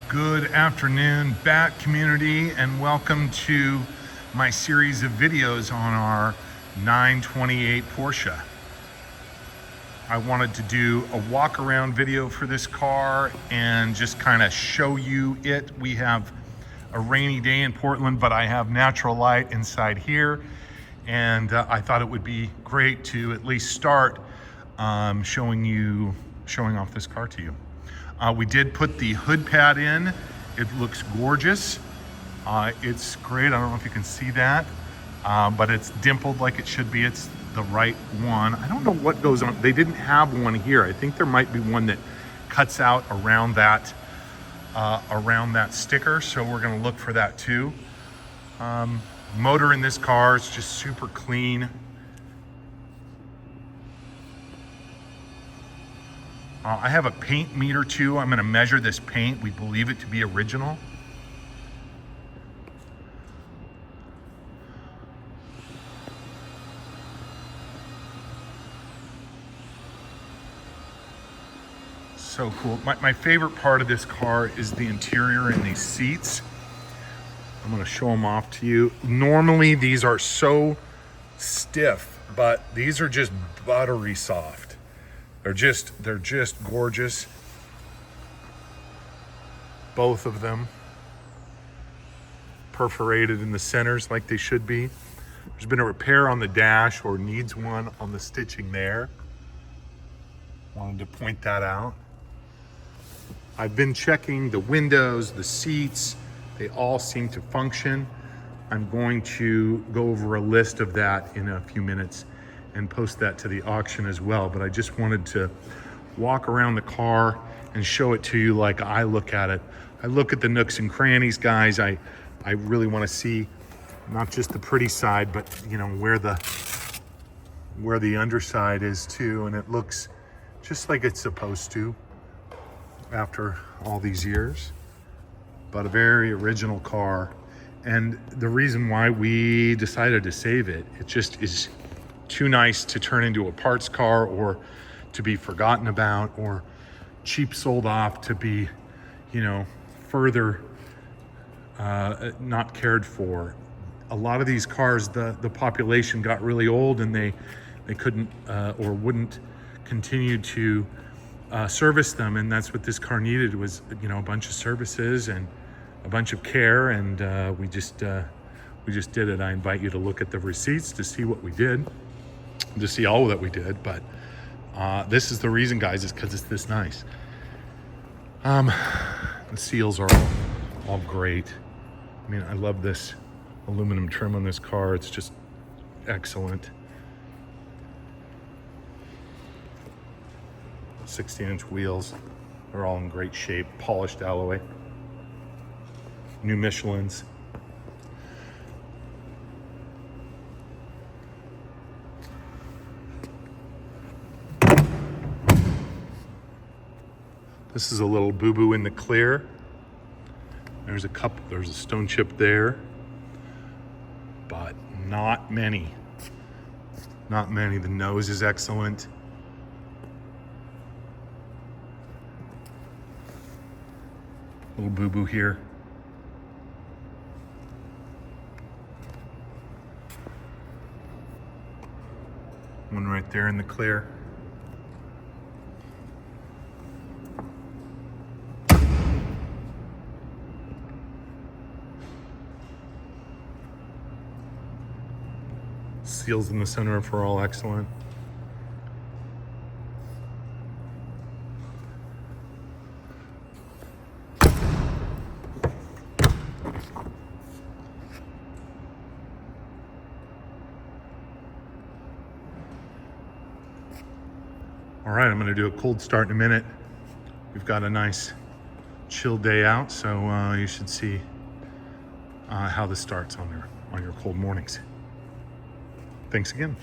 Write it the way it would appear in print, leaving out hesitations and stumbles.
Good afternoon, Bat community, and welcome to my series of videos on our 928 Porsche. I wanted to do a walk around video for this car and just kind of show you it. We have a rainy day in Portland, but I have natural light inside here, and I thought it would be great to at least start showing off this car to you. We did put the hood pad in. It looks gorgeous. It's great. I don't know if you can see that, but it's dimpled like it should be. It's the right one. I don't know what goes on. They didn't have one here. I think there might be one that cuts out around that sticker. So we're gonna look for that too. Motor in this car is just super clean. I have a paint meter too. I'm going to measure this paint. We believe it to be original. So cool. My favorite part of this car is the interior and these seats. I'm going to show them off to you. Normally these are so stiff, but these are just buttery soft. They're just gorgeous. Both of them perforated in the centers like they should be. There's been a repair on the dash, or needs one on the stitching there. Wanted to point that out. I've been checking the windows, the seats. They all seem to function. I'm going to go over a list of that in a few minutes and post that to the auction as well. But I just wanted to walk around the car and show it to you like I look at it. I look at the nooks and crannies, guys. I really want to see not just the pretty side, but you know, where the underside is too. And it looks just like it's supposed to after all these years. But a very original car. And the reason why we decided to save it, it just is too nice to turn into a parts car or to be forgotten about or cheap sold off to be, you know, further not cared for. A lot of these cars, the population got really old and they couldn't or wouldn't continue to service them, and that's what this car needed, was, you know, a bunch of services and a bunch of care, and we just did it. I invite you to look at the receipts to see what we did, to see all that we did, but this is the reason, guys, is because it's this nice. The seals are all great. I mean, I love this aluminum trim on this car. It's just excellent. 16-inch wheels. They're all in great shape. Polished alloy. New Michelins. This is a little boo-boo in the clear. There's a stone chip there, but not many. Not many. The nose is excellent. Little boo-boo here. One right there in the clear. Seals in the sunroof are all excellent. All right, I'm gonna do a cold start in a minute. We've got a nice chill day out, so you should see how this starts on your cold mornings. Thanks again.